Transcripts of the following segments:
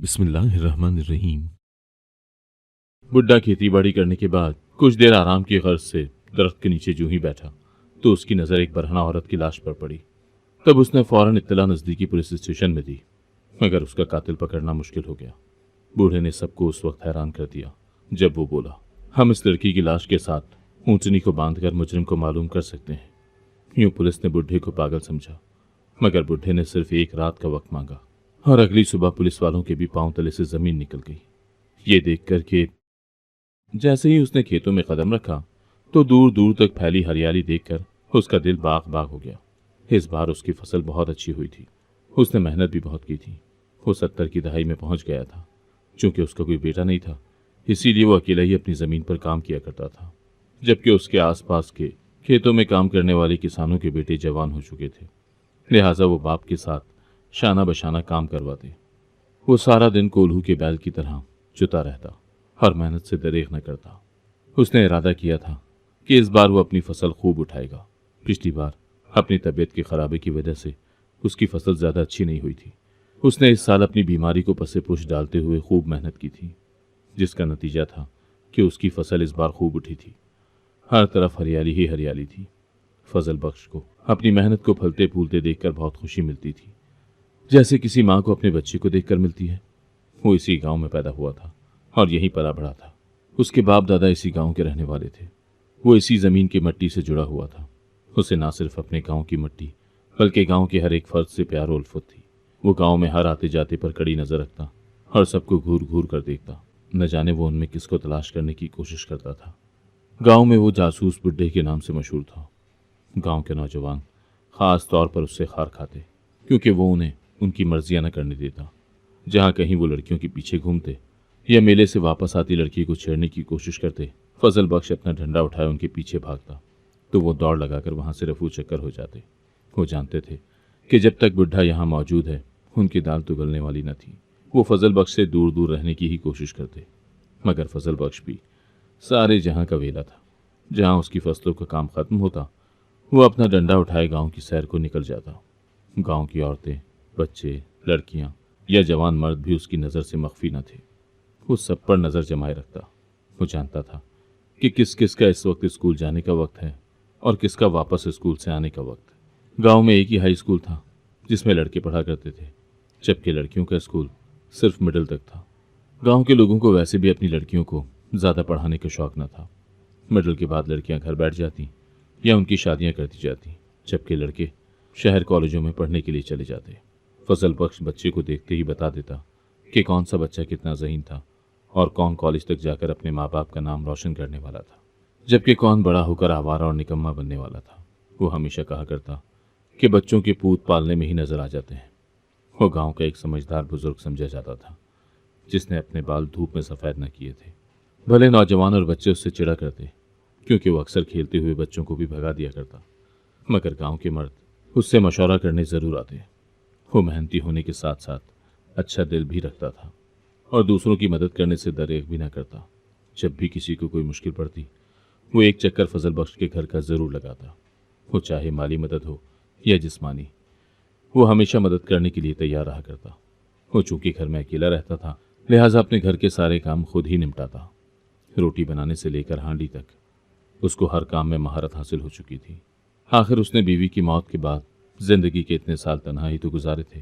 बिस्मिल्लाहिर्रहमानिर्रहीम। बुड्ढा खेती बाड़ी करने के बाद कुछ देर आराम की गर्ज से दरख्त के नीचे जूं ही बैठा तो उसकी नजर एक बरहना औरत की लाश पर पड़ी। तब उसने फौरन इत्तला नजदीकी पुलिस स्टेशन में दी, मगर उसका कातिल पकड़ना मुश्किल हो गया। बूढ़े ने सबको उस वक्त हैरान कर दिया जब वो बोला, हम इस लड़की की लाश के साथ ऊंटनी को बांधकर मुजरिम को मालूम कर सकते हैं। यूं पुलिस ने बुढ़े को पागल समझा, मगर बुढ़े ने सिर्फ एक रात का वक्त मांगा और अगली सुबह पुलिस वालों के भी पांव तले से जमीन निकल गई। ये देख कर के जैसे ही उसने खेतों में कदम रखा तो दूर दूर तक फैली हरियाली देखकर उसका दिल बाग बाग हो गया। इस बार उसकी फसल बहुत अच्छी हुई थी। उसने मेहनत भी बहुत की थी। वो 70 की दहाई में पहुंच गया था। चूंकि उसका कोई बेटा नहीं था, इसीलिए वो अकेला ही अपनी जमीन पर काम किया करता था, जबकि उसके आसपास के खेतों में काम करने वाले किसानों के बेटे जवान हो चुके थे। लिहाजा वो बाप के साथ शाना बशाना काम करवाते। वो सारा दिन कोल्हू के बैल की तरह जुता रहता और मेहनत से दरेग न करता। उसने इरादा किया था कि इस बार वो अपनी फसल खूब उठाएगा। पिछली बार अपनी तबीयत की खराबी की वजह से उसकी फसल ज़्यादा अच्छी नहीं हुई थी। उसने इस साल अपनी बीमारी को पसे पुश डालते हुए खूब मेहनत की थी, जिसका नतीजा था कि उसकी फसल इस बार खूब उठी थी। हर तरफ हरियाली ही हरियाली थी। फजल बख्श को अपनी मेहनत को फलते फूलते देखकर बहुत खुशी मिलती थी, जैसे किसी माँ को अपने बच्चे को देखकर मिलती है। वो इसी गांव में पैदा हुआ था और यहीं पला बढ़ा था। उसके बाप दादा इसी गांव के रहने वाले थे। वो इसी जमीन की मिट्टी से जुड़ा हुआ था। उसे ना सिर्फ अपने गांव की मिट्टी बल्कि गांव के हर एक फर्द से प्यार और उल्फत थी। वो गांव में हर आते जाते पर कड़ी नजर रखता और सबको घूर घूर कर देखता। न जाने वो उनमें किसको तलाश करने की कोशिश करता था। गांव में वो जासूस बुड्ढे के नाम से मशहूर था। गांव के नौजवान खास तौर पर उससे खार खाते, क्योंकि वो उन्हें उनकी मर्जियां न करने देता। जहां कहीं वो लड़कियों के पीछे घूमते या मेले से वापस आती लड़की को छेड़ने की कोशिश करते, फजल बख्श अपना डंडा उठाए उनके पीछे भागता तो वो दौड़ लगाकर वहां से रफू चक्कर हो जाते। वो जानते थे कि जब तक बुढ़ा यहाँ मौजूद है उनकी दाल तो गलने वाली न थी। वो फजल बख्श से दूर दूर रहने की ही कोशिश करते, मगर फजल बख्श भी सारे जहां का वेला था। जहां उसकी फसलों का काम खत्म होता, वो अपना डंडा उठाए गांव की सैर को निकल जाता। गांव की औरतें, बच्चे, लड़कियां या जवान मर्द भी उसकी नज़र से मख्फी न थे। वो सब पर नज़र जमाए रखता। वो जानता था कि किस किस का इस वक्त स्कूल जाने का वक्त है और किसका वापस स्कूल से आने का वक्त। गांव में एक ही हाई स्कूल था जिसमें लड़के पढ़ा करते थे, जबकि लड़कियों का स्कूल सिर्फ मिडिल तक था। गांव के लोगों को वैसे भी अपनी लड़कियों को ज़्यादा पढ़ाने का शौक न था। मिडिल के बाद लड़कियां घर बैठ जाती या उनकी शादियां कर दी जाती, जबकि लड़के शहर कॉलेजों में पढ़ने के लिए चले जाते। फजल बख्श बच्चे को देखते ही बता देता कि कौन सा बच्चा कितना ज़हीन था और कौन कॉलेज तक जाकर अपने माँ बाप का नाम रोशन करने वाला था, जबकि कौन बड़ा होकर आवारा और निकम्मा बनने वाला था। वो हमेशा कहा करता कि बच्चों के पूत पालने में ही नजर आ जाते हैं। वो गांव का एक समझदार बुजुर्ग समझा जाता था, जिसने अपने बाल धूप में सफ़ेद न किए थे। भले नौजवान और बच्चे उससे चिढ़ा करते, क्योंकि वो अक्सर खेलते हुए बच्चों को भी भगा दिया करता, मगर गांव के मर्द उससे मशवरा करने ज़रूर आते। वो मेहनती होने के साथ साथ अच्छा दिल भी रखता था और दूसरों की मदद करने से दरेग भी ना करता। जब भी किसी को कोई मुश्किल पड़ती, वो एक चक्कर फजल बख्श के घर का ज़रूर लगाता। वो चाहे माली मदद हो या जिस्मानी, वो हमेशा मदद करने के लिए तैयार रहा करता। वो चूंकि घर में अकेला रहता था, लिहाजा अपने घर के सारे काम खुद ही निपटाता। रोटी बनाने से लेकर हांडी तक उसको हर काम में महारत हासिल हो चुकी थी। आखिर उसने बीवी की मौत के बाद जिंदगी के इतने साल तन्हा ही तो गुजारे थे।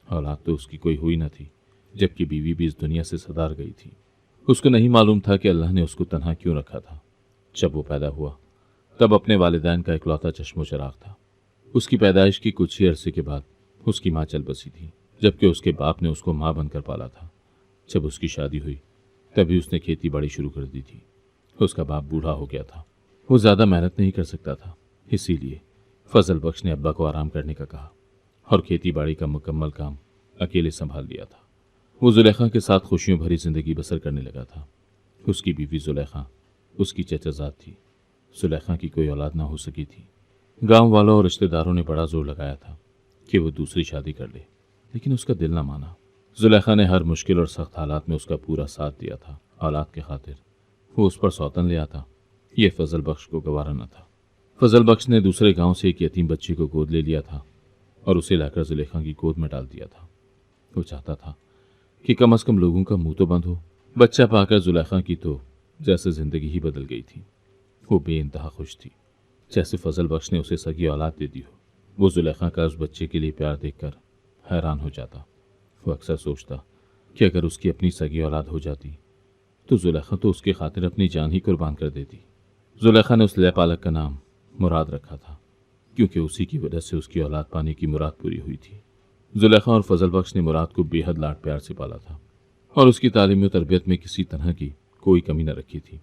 औलाद तो उसकी कोई हुई न थी, जबकि बीवी भी इस दुनिया से सदार गई थी। उसको नहीं मालूम था कि अल्लाह ने उसको तन्हा क्यों रखा था। जब वो पैदा हुआ तब अपने वालिदैन का इकलौता चश्मो चराग था। उसकी पैदाइश की कुछ ही अरसे के बाद उसकी माँ चल बसी थी, जबकि उसके बाप ने उसको माँ बनकर पाला था। जब उसकी शादी हुई तभी उसने खेती बाड़ी शुरू कर दी थी। उसका बाप बूढ़ा हो गया था। वो ज़्यादा मेहनत नहीं कर सकता था, इसीलिए फजल बख्श ने अब्बा को आराम करने का कहा और खेती बाड़ी का मुकम्मल काम अकेले संभाल लिया था। वो जुलेखा के साथ खुशियों भरी जिंदगी बसर करने लगा था। उसकी बीवी जुलेखा उसकी चचाजाद थी। जुलेखा की कोई औलाद ना हो सकी थी। गांव वालों और रिश्तेदारों ने बड़ा जोर लगाया था कि वो दूसरी शादी कर ले, लेकिन उसका दिल ना माना। जुलेखा ने हर मुश्किल और सख्त हालात में उसका पूरा साथ दिया था। औलाद के खातिर वो उस पर सौतन ले आता, ये फजल बख्श को गवारा न था। फजल बख्श ने दूसरे गांव से एक यतीम बच्चे को गोद ले लिया था और उसे लाकर जुलेखा की गोद में डाल दिया था। वो चाहता था कि कम से कम लोगों का मुंह तो बंद हो। बच्चा पाकर जुलेखा की तो जैसे जिंदगी ही बदल गई थी। वो बेइंतहा खुश थी, जैसे फजल बख्श ने उसे सगी औलाद दे दी हो। वो जुलेखा का उस बच्चे के लिए प्यार देखकर हैरान हो जाता। वो अक्सर सोचता कि अगर उसकी अपनी सगी औलाद हो जाती तो जुलेखा तो उसकी खातिर अपनी जान ही कुर्बान कर देती। जुलेखा ने उस लैपालक का नाम मुराद रखा था, क्योंकि उसी की वजह से उसकी औलाद पाने की मुराद पूरी हुई थी। जुलेखा और फजल बख्श ने मुराद को बेहद लाड प्यार से पाला था और उसकी तालीम और तरबियत में किसी तरह की कोई कमी न रखी थी।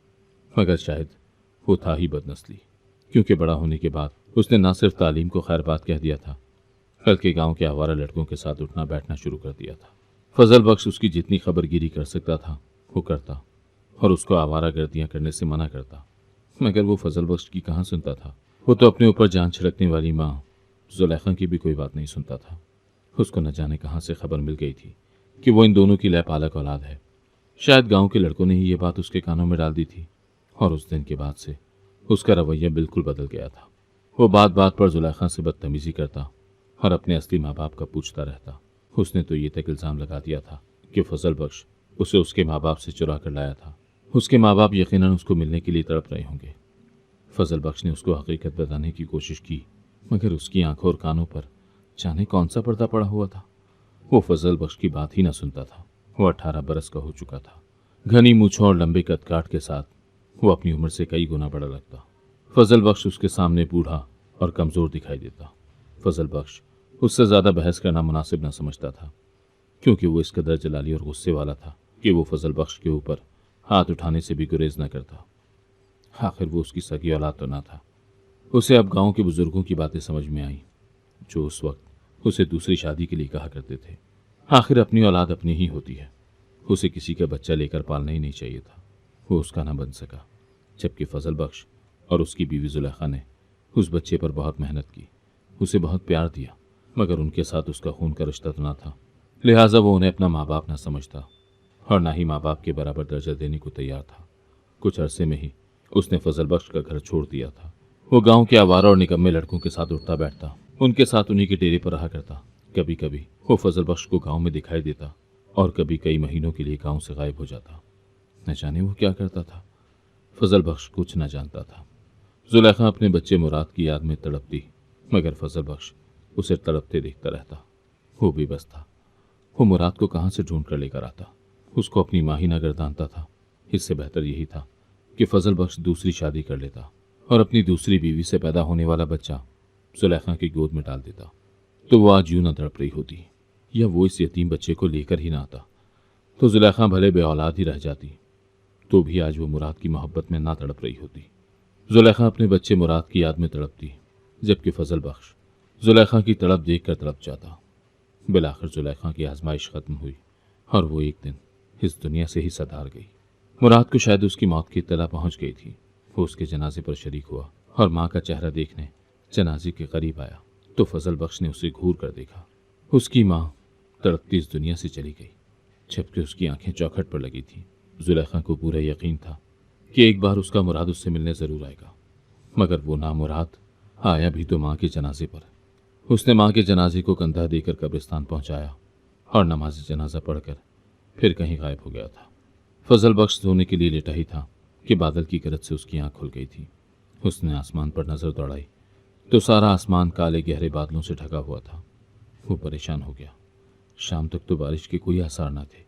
मगर शायद वो था ही बदनस्ली, क्योंकि बड़ा होने के बाद उसने न सिर्फ तालीम को खैर बात कह दिया था, बल्कि गांव के आवारा लड़कों के साथ उठना बैठना शुरू कर दिया था। फजल बख्श उसकी जितनी खबरगिरी कर सकता था वो करता और उसको आवारा गर्दियां करने से मना करता, मगर वो फजल बख्श की कहाँ सुनता था। वो तो अपने ऊपर जान छिड़कने वाली माँ जुलेखा की भी कोई बात नहीं सुनता था। उसको न जाने कहाँ से खबर मिल गई थी कि वो इन दोनों की लैपालक औलाद है। शायद गांव के लड़कों ने ही ये बात उसके कानों में डाल दी थी, और उस दिन के बाद से उसका रवैया बिल्कुल बदल गया था। वो बात बात पर जुलेखा से बदतमीजी करता और अपने असली माँ बाप का पूछता रहता। उसने तो ये तक इल्ज़ाम लगा दिया था कि फजल बख्श उसे उसके माँ बाप से चुरा कर लाया था। उसके माँ बाप यकीनन उसको मिलने के लिए तड़प रहे होंगे। फजल बख्श ने उसको हकीकत बताने की कोशिश की, मगर उसकी आंखों और कानों पर जाने कौन सा पर्दा पड़ा हुआ था। वो फजल बख्श की बात ही ना सुनता था। वो 18 बरस का हो चुका था। घनी मूछों और लंबे कदकाठ के साथ वो अपनी उम्र से कई गुना बड़ा लगता। फजल बख्श उसके सामने बूढ़ा और कमज़ोर दिखाई देता। फजल बख्श उससे ज़्यादा बहस करना मुनासिब न समझता था, क्योंकि वो इस कदर जलाली और गुस्से वाला था कि वो फजल बख्श के ऊपर हाथ उठाने से भी गुरेज न करता। आखिर वो उसकी सगी औलाद तो ना था। उसे अब गांव के बुजुर्गों की बातें समझ में आई, जो उस वक्त उसे दूसरी शादी के लिए कहा करते थे। आखिर अपनी औलाद अपनी ही होती है, उसे किसी का बच्चा लेकर पालना ही नहीं चाहिए था। वो उसका ना बन सका, जबकि फजल बख्श और उसकी बीवी जुलेखा ने उस बच्चे पर बहुत मेहनत की, उसे बहुत प्यार दिया, मगर उनके साथ उसका खून का रिश्ता तो ना था। लिहाजा वो उन्हें अपना माँ बाप ना समझता और ना ही माँ बाप के बराबर दर्जा देने को तैयार था। कुछ अरसे में ही उसने फजल बख्श का घर छोड़ दिया था। वो गांव के आवारा और निकम्मे लड़कों के साथ उठता बैठता, उनके साथ उन्हीं के डेरे पर रहा करता। कभी कभी वो फजल बख्श को गांव में दिखाई देता और कभी कई महीनों के लिए गांव से गायब हो जाता। न जाने वो क्या करता था, फजल बख्श कुछ न जानता था। जुलेखा अपने बच्चे मुराद की याद में तड़पती, मगर फजल बख्श उसे तड़पते देखता रहता। वो बेबस था। वो मुराद को कहाँ से ढूंढ कर लेकर आता, उसको अपनी माँ ही न गर्दानता था। इससे बेहतर यही था कि फजल बख्श दूसरी शादी कर लेता और अपनी दूसरी बीवी से पैदा होने वाला बच्चा जुलेखा की गोद में डाल देता, तो वो आज यूं न तड़प रही होती। या वो इस यतीम बच्चे को लेकर ही ना आता तो जुलेखा भले बे औलाद ही रह जाती, तो भी आज वो मुराद की मोहब्बत में ना तड़प रही होती। जुलेखा अपने बच्चे मुराद की याद में तड़पती, जबकि फजल बख्श जुलेखा की तड़प देख कर तड़प जाता। बिलाखिर जुलेखा की आजमाइश खत्म हुई और वो एक दिन इस दुनिया से ही सधार गई। मुराद को शायद उसकी मौत की इत्तला पहुंच गई थी। वो उसके जनाजे पर शरीक हुआ और माँ का चेहरा देखने जनाजे के करीब आया तो फजल बख्श ने उसे घूर कर देखा। उसकी माँ तड़पती इस दुनिया से चली गई, जबकि उसकी आंखें चौखट पर लगी थी। जुलेखा को पूरा यकीन था कि एक बार उसका मुराद उससे मिलने जरूर आएगा, मगर वो ना मुराद आया भी तो माँ के जनाजे पर। उसने माँ के जनाजे को कंधा देकर कब्रिस्तान पहुंचाया और नमाज जनाजा पढ़कर फिर कहीं गायब हो गया था। फजल बख्श सोने के लिए लेटा ही था कि बादल की गरज से उसकी आंख खुल गई थी। उसने आसमान पर नजर दौड़ाई तो सारा आसमान काले गहरे बादलों से ढका हुआ था। वो परेशान हो गया। शाम तक तो बारिश के कोई आसार न थे।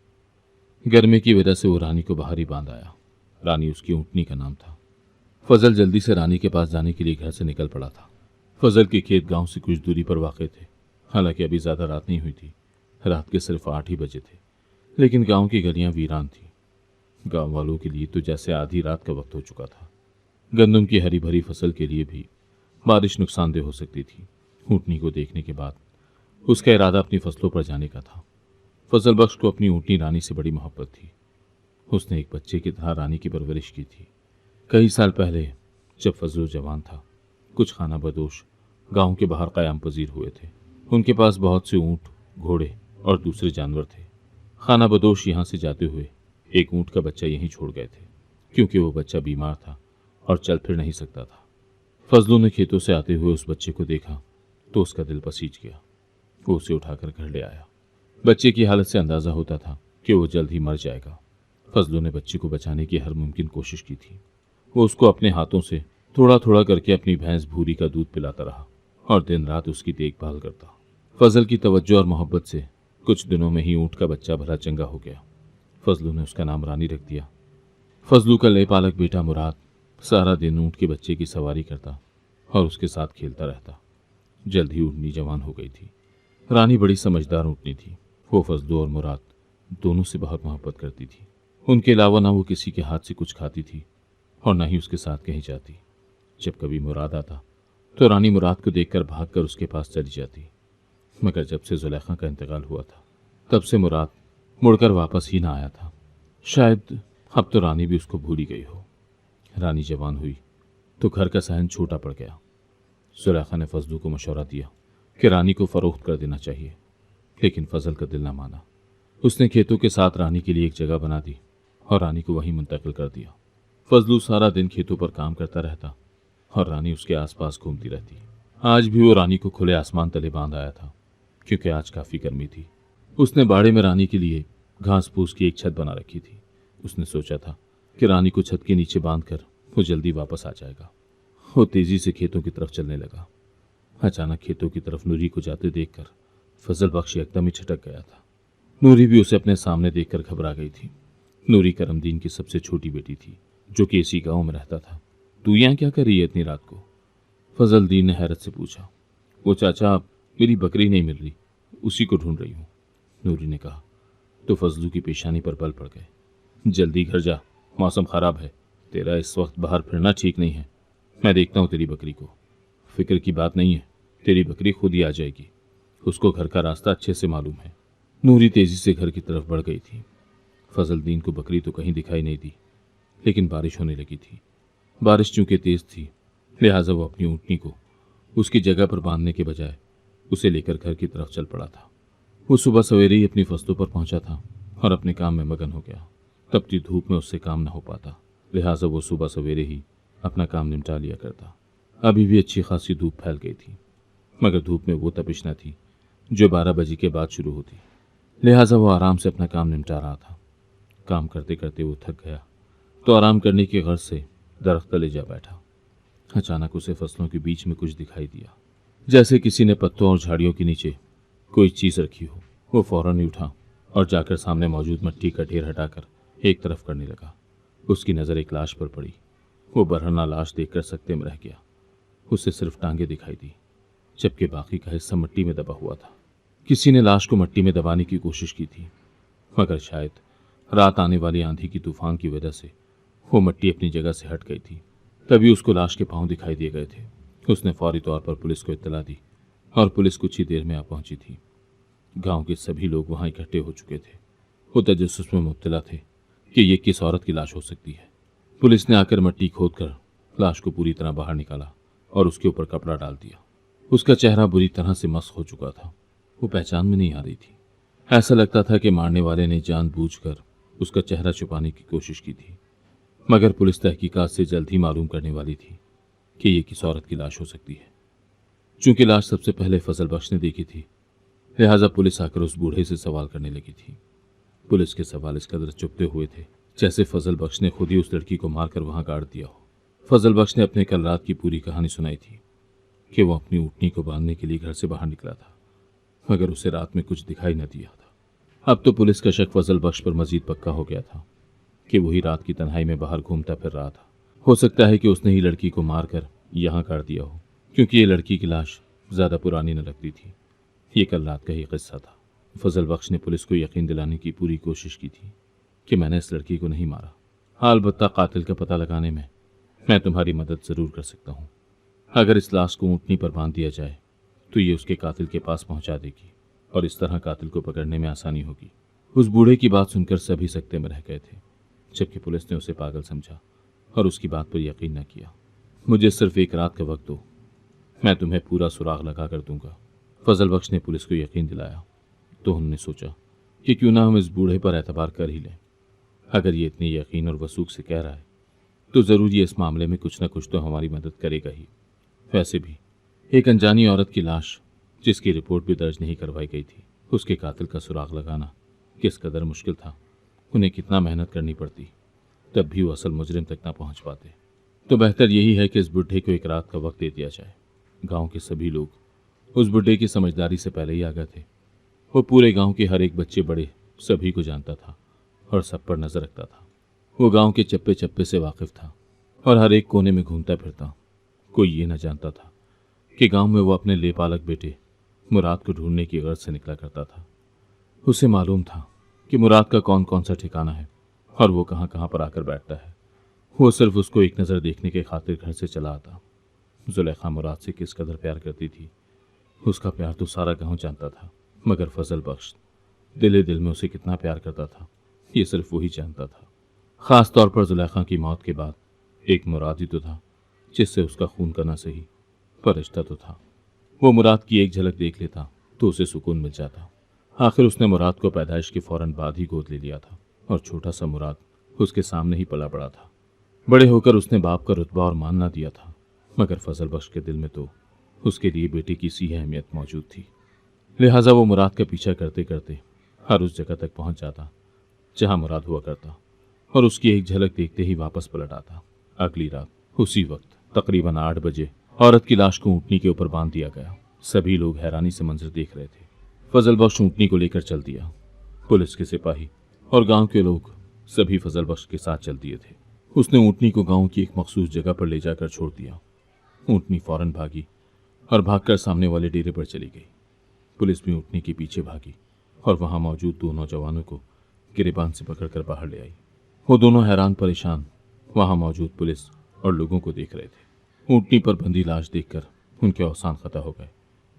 गर्मी की वजह से वो रानी को बाहर ही बांध आया। रानी उसकी ऊँटनी का नाम था। फजल जल्दी से रानी के पास जाने के लिए घर से निकल पड़ा था। फजल के खेत गांव से कुछ दूरी पर वाक़ थे। हालांकि अभी ज़्यादा रात नहीं हुई थी, रात के सिर्फ 8 ही बजे थे, लेकिन गांव की गलियां वीरान थी। गांव वालों के लिए तो जैसे आधी रात का वक्त हो चुका था। गंदम की हरी भरी फसल के लिए भी बारिश नुकसानदेह हो सकती थी। ऊँटनी को देखने के बाद उसका इरादा अपनी फसलों पर जाने का था। फजल बख्श को अपनी ऊँटनी रानी से बड़ी मोहब्बत थी। उसने एक बच्चे की तरह रानी की परवरिश की थी। कई साल पहले जब फजल जवान था, कुछ खाना बदोश गांव के बाहर क़याम पजीर हुए थे। उनके पास बहुत से ऊँट, घोड़े और दूसरे जानवर थे। खाना बदोश यहाँ से जाते हुए एक ऊँट का बच्चा यहीं छोड़ गए थे, क्योंकि वो बच्चा बीमार था और चल फिर नहीं सकता था। फजलू ने खेतों से आते हुए उस बच्चे को देखा तो उसका दिल पसीज गया। वो उसे उठाकर घर ले आया। बच्चे की हालत से अंदाज़ा होता था कि वो जल्द ही मर जाएगा। फजलू ने बच्ची को बचाने की हर मुमकिन कोशिश की थी। वो उसको अपने हाथों से थोड़ा थोड़ा करके अपनी भैंस भूरी का दूध पिलाता रहा और दिन रात उसकी देखभाल करता। फजल की तवज्जो और मोहब्बत से कुछ दिनों में ही ऊँट का बच्चा भला चंगा हो गया। फजलू ने उसका नाम रानी रख दिया। फजलू का लेपालक बेटा मुराद सारा दिन ऊँट के बच्चे की सवारी करता और उसके साथ खेलता रहता। जल्द ही ऊँटनी जवान हो गई थी। रानी बड़ी समझदार ऊँटनी थी। वो फजलू और मुराद दोनों से बहुत मोहब्बत करती थी। उनके अलावा ना वो किसी के हाथ से कुछ खाती थी और ना ही उसके साथ कहीं जाती। जब कभी मुराद आता तो रानी मुराद को देखकर भागकर उसके पास चली जाती। मगर जब से जुलेखा का इंतकाल हुआ था तब से मुराद मुड़कर वापस ही ना आया था। शायद अब तो रानी भी उसको भूल ही गई हो। रानी जवान हुई तो घर का सहन छोटा पड़ गया। जुलेखा ने फजलू को मशवरा दिया कि रानी को फरोख्त कर देना चाहिए, लेकिन फजल का दिल ना माना। उसने खेतों के साथ रानी के लिए एक जगह बना दी और रानी को वहीं मुंतकिल कर दिया। फजलू सारा दिन खेतों पर काम करता रहता और रानी उसके आसपास घूमती रहती। आज भी वो रानी को खुले आसमान तले बांध आया था, क्योंकि आज काफ़ी गर्मी थी। उसने बाड़े में रानी के लिए घास फूस की एक छत बना रखी थी। उसने सोचा था कि रानी को छत के नीचे बांधकर वो जल्दी वापस आ जाएगा। वो तेजी से खेतों की तरफ चलने लगा। अचानक खेतों की तरफ नूरी को जाते देखकर फजल बख्श एकदम ही छिटक गया था। नूरी भी उसे अपने सामने देखकर घबरा गई थी। नूरी करमदीन की सबसे छोटी बेटी थी, जो कि इसी गांव में रहता था। तू यहाँ क्या कर रही है इतनी रात को? फजल दीन ने हैरत से पूछा। वो चाचा, मेरी बकरी नहीं मिल रही, उसी को ढूंढ रही हूँ, नूरी ने कहा। तो फजलू की पेशानी पर बल पड़ गए। जल्दी घर जा, मौसम खराब है, तेरा इस वक्त बाहर फिरना ठीक नहीं है। मैं देखता हूँ तेरी बकरी को। फिक्र की बात नहीं है, तेरी बकरी खुद ही आ जाएगी, उसको घर का रास्ता अच्छे से मालूम है। नूरी तेजी से घर की तरफ बढ़ गई थी। फजल दीन को बकरी तो कहीं दिखाई नहीं दी, लेकिन बारिश होने लगी थी। बारिश चूंकि तेज थी, लिहाजा वो अपनी ऊँटनी को उसकी जगह पर बांधने के बजाय उसे लेकर घर की तरफ चल पड़ा था। वो सुबह सवेरे ही अपनी फसलों पर पहुंचा था और अपने काम में मगन हो गया। तपती धूप में उससे काम न हो पाता, लिहाजा वो सुबह सवेरे ही अपना काम निपटा लिया करता। अभी भी अच्छी खासी धूप फैल गई थी, मगर धूप में वो तपिश न थी जो 12 बजे के बाद शुरू होती। लिहाजा वो आराम से अपना काम निपटा रहा था। काम करते करते वो थक गया तो आराम करने की गर्ज से दरख्त तले जा बैठा। अचानक उसे फसलों के बीच में कुछ दिखाई दिया, जैसे किसी ने पत्तों और झाड़ियों के नीचे कोई चीज रखी हो। वो फौरन ही उठा और जाकर सामने मौजूद मिट्टी का ढेर हटाकर एक तरफ करने लगा। उसकी नज़र एक लाश पर पड़ी। वो बरहना लाश देखकर सकते में रह गया। उसे सिर्फ टांगे दिखाई दी, जबकि बाकी का हिस्सा मिट्टी में दबा हुआ था। किसी ने लाश को मिट्टी में दबाने की कोशिश की थी, मगर शायद रात आने वाली आंधी की तूफान की वजह से वो मिट्टी अपनी जगह से हट गई थी। तभी उसको लाश के पांव दिखाई दिए गए थे। उसने फौरी तौर पर पुलिस को इत्तला दी और पुलिस कुछ ही देर में आ पहुंची थी। गांव के सभी लोग वहां इकट्ठे हो चुके थे। वो तजस्सुस में मुब्तला थे कि ये किस औरत की लाश हो सकती है। पुलिस ने आकर मिट्टी खोदकर लाश को पूरी तरह बाहर निकाला और उसके ऊपर कपड़ा डाल दिया। उसका चेहरा बुरी तरह से मस्क हो चुका था। वो पहचान में नहीं आ रही थी। ऐसा लगता था कि मारने वाले ने जानबूझकर उसका चेहरा छुपाने की कोशिश की थी, मगर पुलिस तहकीकात से जल्द ही मालूम करने वाली थी कि ये किस औरत की लाश हो सकती है। चूंकि लाश सबसे पहले फजल बख्श ने देखी थी, लिहाजा पुलिस आकर उस बूढ़े से सवाल करने लगी थी। पुलिस के सवाल इस कदर चुपते हुए थे जैसे फजल बख्श ने खुद ही उस लड़की को मारकर वहां गाड़ दिया हो। फजल बख्श ने अपने कल रात की पूरी कहानी सुनाई थी कि वो अपनी ऊँटनी को बांधने के लिए घर से बाहर निकला था, मगर उसे रात में कुछ दिखाई न दिया था। अब तो पुलिस का शक फजल बख्श पर मजीद पक्का हो गया था कि वही रात की तन्हाई में बाहर घूमता फिर रहा था। हो सकता है कि उसने ही लड़की को मारकर यहाँ काट दिया हो, क्योंकि ये लड़की की लाश ज़्यादा पुरानी न लगती थी। ये कल रात का ही किस्सा था। फजल बख्श ने पुलिस को यकीन दिलाने की पूरी कोशिश की थी कि मैंने इस लड़की को नहीं मारा। अलबत्ता कातिल का पता लगाने में मैं तुम्हारी मदद ज़रूर कर सकता हूँ। अगर इस लाश को ऊँटनी पर बांध दिया जाए तो ये उसके कातिल के पास पहुँचा देगी और इस तरह कातिल को पकड़ने में आसानी होगी। उस बूढ़े की बात सुनकर सभी सकते में रह गए थे, जबकि पुलिस ने उसे पागल समझा और उसकी बात पर यकीन न किया। मुझे सिर्फ एक रात का वक्त दो, मैं तुम्हें पूरा सुराग लगा कर दूंगा, फजल बख्श ने पुलिस को यकीन दिलाया। तो उन्होंने सोचा कि क्यों ना हम इस बूढ़े पर एतबार कर ही लें। अगर ये इतनी यकीन और वसूख से कह रहा है तो ज़रूर ये इस मामले में कुछ न कुछ तो हमारी मदद करेगा ही। वैसे भी एक अनजानी औरत की लाश जिसकी रिपोर्ट भी दर्ज नहीं करवाई गई थी, उसके कातिल का सुराग लगाना किस कदर मुश्किल था, उन्हें कितना मेहनत करनी पड़ती, तब भी वो असल मुजरिम तक ना पहुंच पाते। तो बेहतर यही है कि इस बुढ़े को एक रात का वक्त दे दिया जाए। गांव के सभी लोग उस बुढ़े की समझदारी से पहले ही आ गए थे। वो पूरे गांव के हर एक बच्चे बड़े सभी को जानता था और सब पर नजर रखता था। वो गांव के चप्पे चप्पे से वाकिफ था और हर एक कोने में घूमता फिरता। कोई ये न जानता था कि गांव में वो अपने लेपालक बेटे मुराद को ढूंढने की गर्ज से निकला करता था। उसे मालूम था कि मुराद का कौन कौन सा ठिकाना है और वो कहाँ कहाँ पर आकर बैठता है। वो सिर्फ उसको एक नज़र देखने के खातिर घर से चला आता। जुलेखा मुराद से किस कदर प्यार करती थी, उसका प्यार तो सारा गांव जानता था, मगर फजल बख्श दिले दिल में उसे कितना प्यार करता था, ये सिर्फ वही जानता था। ख़ास तौर पर जुलेखा की मौत के बाद एक मुराद ही तो था जिससे उसका खून का ना सही पर रिश्ता तो था। वो मुराद की एक झलक देख लेता तो उसे सुकून मिल जाता। आखिर उसने मुराद को पैदाइश के फौरन बाद ही गोद ले लिया था और छोटा सा मुराद उसके सामने ही पला बड़ा था। बड़े होकर उसने बाप का रुतबा और मान ना दिया था, मगर फजल बख्श के दिल में तो उसके लिए बेटे की सी अहमियत मौजूद थी। लिहाजा वो मुराद का पीछा करते करते हर उस जगह तक पहुंच जाता जहां मुराद हुआ करता और उसकी एक झलक देखते ही वापस पलट आता। अगली रात उसी वक्त तकरीबन 8 बजे औरत की लाश को ऊँटनी के ऊपर बांध दिया गया। सभी लोग हैरानी से मंजर देख रहे थे। फजल बख्श ऊँटनी को लेकर चल दिया। पुलिस के सिपाही और गांव के लोग सभी फजल बख्श के साथ चल दिए थे। उसने ऊँटनी को गांव की एक मखसूस जगह पर ले जाकर छोड़ दिया। ऊँटनी फौरन भागी और भागकर सामने वाले डेरे पर चली गई। पुलिस भी ऊँटनी के पीछे भागी और वहां मौजूद 2 नौजवानों को गिरेबान से पकड़कर बाहर ले आई। वो दोनों हैरान परेशान वहां मौजूद पुलिस और लोगों को देख रहे थे। ऊँटनी पर बंधी लाश देखकर उनके औसान खता हो गए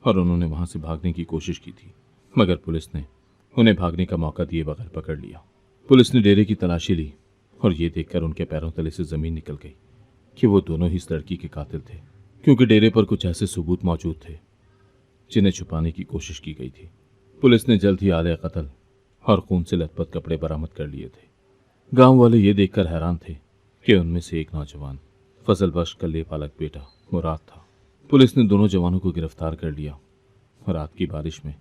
और उन्होंने वहां से भागने की कोशिश की थी, मगर पुलिस ने उन्हें भागने का मौका दिए बगैर पकड़ लिया। पुलिस ने डेरे की तलाशी ली और ये देखकर उनके पैरों तले से जमीन निकल गई कि वो दोनों ही इस लड़की के कातिल थे, क्योंकि डेरे पर कुछ ऐसे सबूत मौजूद थे जिन्हें छुपाने की कोशिश की गई थी। पुलिस ने जल्द ही आले कत्ल और खून से लथपथ कपड़े बरामद कर लिए थे। गांव वाले ये देखकर हैरान थे कि उनमें से एक नौजवान फजल बख्श का लेपालक बेटा मुराद था। पुलिस ने दोनों जवानों को गिरफ्तार कर लिया। रात की बारिश में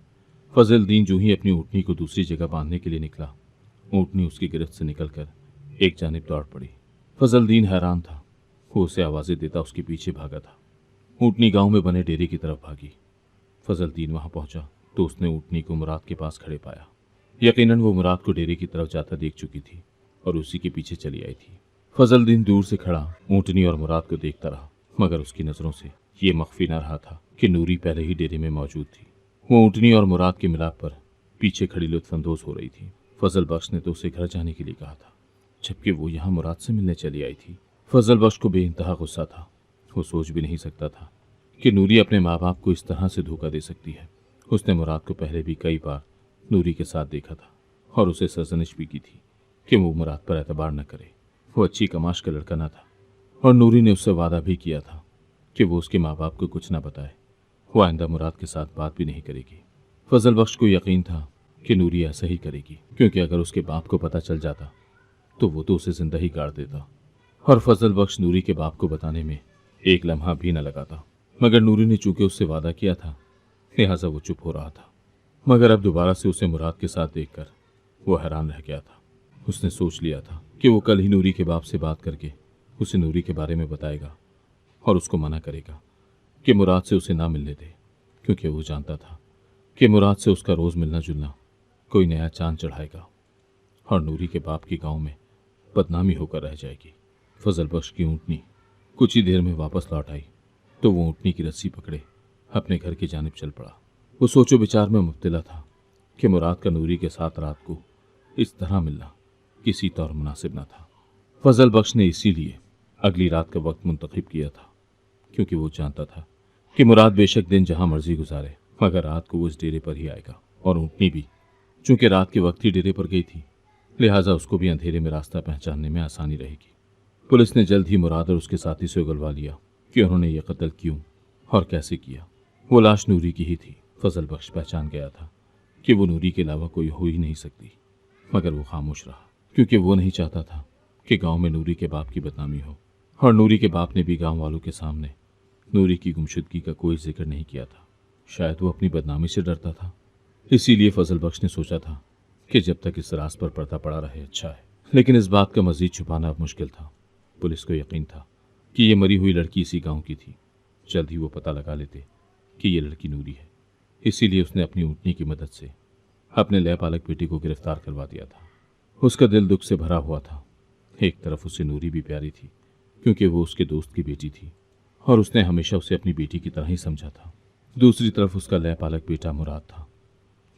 फजल दीन जो ही अपनी ऊँटनी को दूसरी जगह बांधने के लिए निकला, ऊँटनी उसकी गिरफ्त से निकलकर एक जानिब दौड़ पड़ी। फजल दीन हैरान था। वो उसे आवाजें देता उसके पीछे भागा था। ऊँटनी गांव में बने डेरे की तरफ भागी। फजल दीन वहां पहुंचा तो उसने ऊँटनी को मुराद के पास खड़े पाया। यकीनन वो मुराद को डेरे की तरफ जाता देख चुकी थी और उसी के पीछे चली आई थी। फजल दीन दूर से खड़ा ऊँटनी और मुराद को देखता रहा, मगर उसकी नजरों से ये मख्फी न रहा था कि नूरी पहले ही डेरे में मौजूद थी। वो ऊँटनी और मुराद के मिलाप पर पीछे खड़ी लुत्फानंदोज हो रही थी। फजल बख्श ने तो उसे घर जाने के लिए कहा था, जबकि वो यहाँ मुराद से मिलने चली आई थी। फजल बख्श को बेइंतहा गुस्सा था। वो सोच भी नहीं सकता था कि नूरी अपने माँ बाप को इस तरह से धोखा दे सकती है। उसने मुराद को पहले भी कई बार नूरी के साथ देखा था और उसे सरजनिश भी की थी कि वो मुराद पर एतबार न करे। वो अच्छी कमाश का लड़का न था और नूरी ने उससे वादा भी किया था कि वो उसके माँ बाप को कुछ न बताए। वो आइंदा मुराद के साथ बात भी नहीं करेगी। फजल बख्श को यकीन था कि नूरी ऐसा ही करेगी, क्योंकि अगर उसके बाप को पता चल जाता तो वो तो उसे जिंदा ही गाड़ देता। और फजल बख्श नूरी के बाप को बताने में एक लम्हा भी न लगाता, मगर नूरी ने चूंकि उससे वादा किया था लिहाजा वो चुप हो रहा था। मगर अब दोबारा से उसे मुराद के साथ देखकर वो हैरान रह गया था। उसने सोच लिया था कि वो कल ही नूरी के बाप से बात करके उसे नूरी के बारे में बताएगा और उसको मना करेगा कि मुराद से उसे ना मिलने दे, क्योंकि वो जानता था कि मुराद से उसका रोज़ मिलना जुलना कोई नया चांद चढ़ाएगा और नूरी के बाप की गांव में बदनामी होकर रह जाएगी। फजल बख्श की ऊँटनी कुछ ही देर में वापस लौट आई तो वो ऊँटनी की रस्सी पकड़े अपने घर की जानिब चल पड़ा। वो सोचो विचार में मुब्तला था कि मुराद का नूरी के साथ रात को इस तरह मिलना किसी तौर मुनासिब न था। फजल बख्श ने इसीलिए अगली रात का वक्त मुंतखब किया था, क्योंकि वो जानता था कि मुराद बेशक दिन जहां मर्जी गुजारे मगर रात को वो इस डेरे पर ही आएगा। और ऊँटनी भी चूंकि रात के वक्त ही डेरे पर गई थी लिहाजा उसको भी अंधेरे में रास्ता पहचानने में आसानी रहेगी। पुलिस ने जल्द ही मुराद और उसके साथी से उगलवा लिया कि उन्होंने ये कत्ल क्यों और कैसे किया। वो लाश नूरी की ही थी। फजल बख्श पहचान गया था कि वो नूरी के अलावा कोई हो ही नहीं सकती, मगर वो खामोश रहा, क्योंकि वो नहीं चाहता था कि गांव में नूरी के बाप की बदनामी हो। और नूरी के बाप ने भी गांव वालों के सामने नूरी की गुमशुदगी का कोई जिक्र नहीं किया था। शायद वो अपनी बदनामी से डरता था। इसीलिए फजल बख्श ने सोचा था कि जब तक इस राज पर पर्दा पड़ा रहे अच्छा है, लेकिन इस बात का मजीद छुपाना अब मुश्किल था। पुलिस को यकीन था कि ये मरी हुई लड़की इसी गांव की थी। जल्द ही वो पता लगा लेते कि ये लड़की नूरी है। इसीलिए उसने अपनी ऊँटनी की मदद से अपने लयपालक बेटी को गिरफ्तार करवा दिया था। उसका दिल दुख से भरा हुआ था। एक तरफ उसे नूरी भी प्यारी थी क्योंकि वो उसके दोस्त की बेटी थी और उसने हमेशा उसे अपनी बेटी की तरह ही समझा था। दूसरी तरफ उसका लयपालक बेटा मुराद था,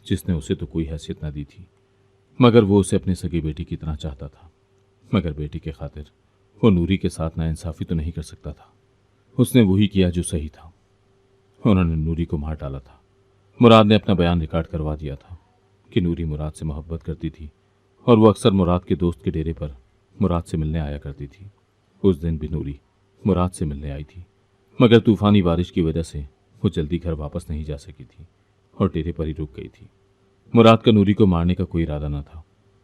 जिसने उसे तो कोई हैसियत न दी थी, मगर वो उसे अपनी सगी बेटी की तरह चाहता था। मगर बेटी के खातिर वो नूरी के साथ नाइंसाफी तो नहीं कर सकता था। उसने वही किया जो सही था। उन्होंने नूरी को मार डाला था। मुराद ने अपना बयान रिकॉर्ड करवा दिया था कि नूरी मुराद से मोहब्बत करती थी और वो अक्सर मुराद के दोस्त के डेरे पर मुराद से मिलने आया करती थी। उस दिन भी नूरी मुराद से मिलने आई थी, मगर तूफानी बारिश की वजह से वो जल्दी घर वापस नहीं जा सकी थी और डेरे पर ही रुक गई थी। मुराद का नूरी को मारने का कोई इरादा न था,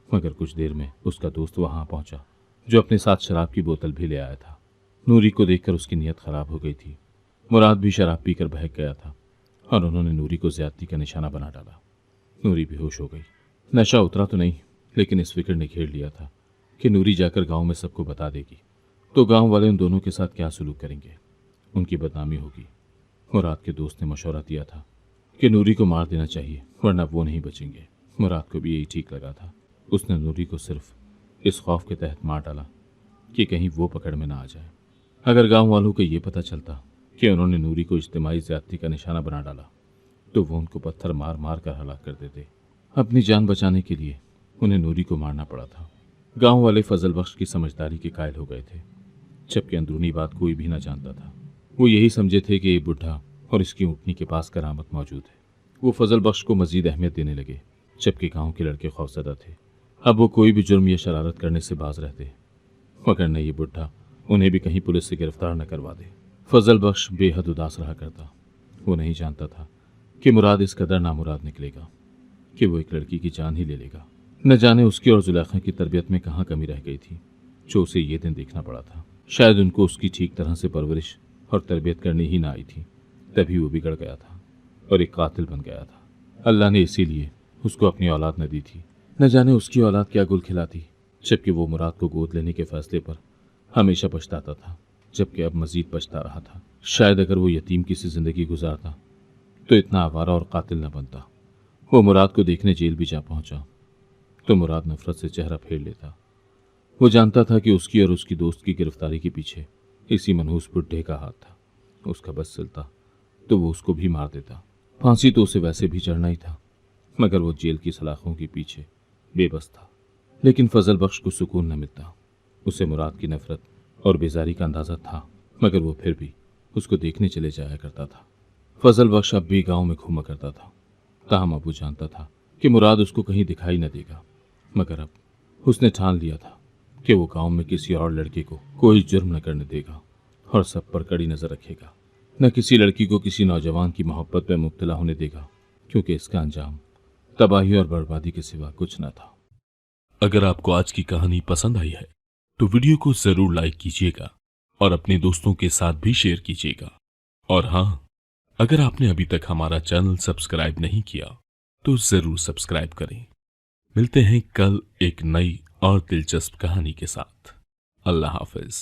मगर कुछ देर में उसका दोस्त वहां पहुंचा, जो अपने साथ शराब की बोतल भी ले आया था। नूरी को देखकर उसकी नीयत खराब हो गई थी। मुराद भी शराब पीकर बहक गया था और उन्होंने नूरी को ज्यादती का निशाना बना डाला। नूरी बेहोश हो गई। नशा उतरा तो नहीं, लेकिन इस फिक्र ने घेर लिया था कि नूरी जाकर गांव में सबको बता देगी तो गांव वाले उन दोनों के साथ क्या सलूक करेंगे, उनकी बदनामी होगी। मुराद के दोस्त ने मशवरा दिया था कि नूरी को मार देना चाहिए, वरना वो नहीं बचेंगे। मुराद को भी यही ठीक लगा था। उसने नूरी को सिर्फ इस खौफ के तहत मार डाला कि कहीं वो पकड़ में ना आ जाए। अगर गांव वालों को ये पता चलता कि उन्होंने नूरी को इज्तिमाई ज्यादती का निशाना बना डाला तो वो उनको पत्थर मार मार कर हलाक कर देते। अपनी जान बचाने के लिए उन्हें नूरी को मारना पड़ा था। गांव वाले फजल बख्श की समझदारी के कायल हो गए थे, जबकि अंदरूनी बात कोई भी ना जानता था। वो यही समझे थे कि ये बुढ़ा और इसकी ऊँटनी के पास करामत मौजूद है। वो फजल बख्श को मजीद अहमियत देने लगे, जबकि गांव के लड़के खौफजदा थे। अब वो कोई भी जुर्म या शरारत करने से बाज रहते, मगर न ये बुढ़ा उन्हें भी कहीं पुलिस से गिरफ्तार न करवा दे। फजल बख्श बेहद उदास रहा करता। वो नहीं जानता था कि मुराद इस कदर नामुराद निकलेगा कि वो एक लड़की की जान ही ले लेगा। न जाने उसकी और जुलेखा की तरबियत में कहाँ कमी रह गई थी जो उसे ये दिन देखना पड़ा था। शायद उनको उसकी ठीक तरह से परवरिश और तरबियत करनी ही ना आई थी, तभी वो बिगड़ गया था और एक कातिल बन गया था। अल्लाह ने इसीलिए उसको अपनी औलाद न दी थी। न जाने उसकी औलाद क्या गुल खिलाती, जबकि वो मुराद को गोद लेने के फैसले पर हमेशा पछताता था, जबकि अब मजीद पछता रहा था। शायद अगर वो यतीम की सी जिंदगी गुजारता तो इतना आवारा और कातिल न बनता। वो मुराद को देखने जेल भी जा पहुंचा तो मुराद नफरत से चेहरा फेर लेता। वो जानता था कि उसकी और उसकी दोस्त की गिरफ्तारी के पीछे इसी मनहूस बुड्ढे का हाथ था। उसका बस चलता तो वो उसको भी मार देता। फांसी तो उसे वैसे भी चढ़ना ही था, मगर वो जेल की सलाखों के पीछे बेबस था। लेकिन फजल बख्श को सुकून न मिलता। उसे मुराद की नफरत और बेजारी का अंदाजा था, मगर वो फिर भी उसको देखने चले जाया करता था। फजल बख्श अब भी गांव में घूमा करता था। ताहम अबू जानता था कि मुराद उसको कहीं दिखाई न देगा, मगर अब उसने ठान लिया था कि वो गांव में किसी और लड़के को कोई जुर्म न करने देगा और सब पर कड़ी नजर रखेगा। न किसी लड़की को किसी नौजवान की मोहब्बत में मुब्तला होने देगा, क्योंकि इसका अंजाम तबाही और बर्बादी के सिवा कुछ न था। अगर आपको आज की कहानी पसंद आई है तो वीडियो को जरूर लाइक कीजिएगा और अपने दोस्तों के साथ भी शेयर कीजिएगा। और हाँ, अगर आपने अभी तक हमारा चैनल सब्सक्राइब नहीं किया तो जरूर सब्सक्राइब करें। मिलते हैं कल एक नई और दिलचस्प कहानी के साथ। अल्लाह हाफिज।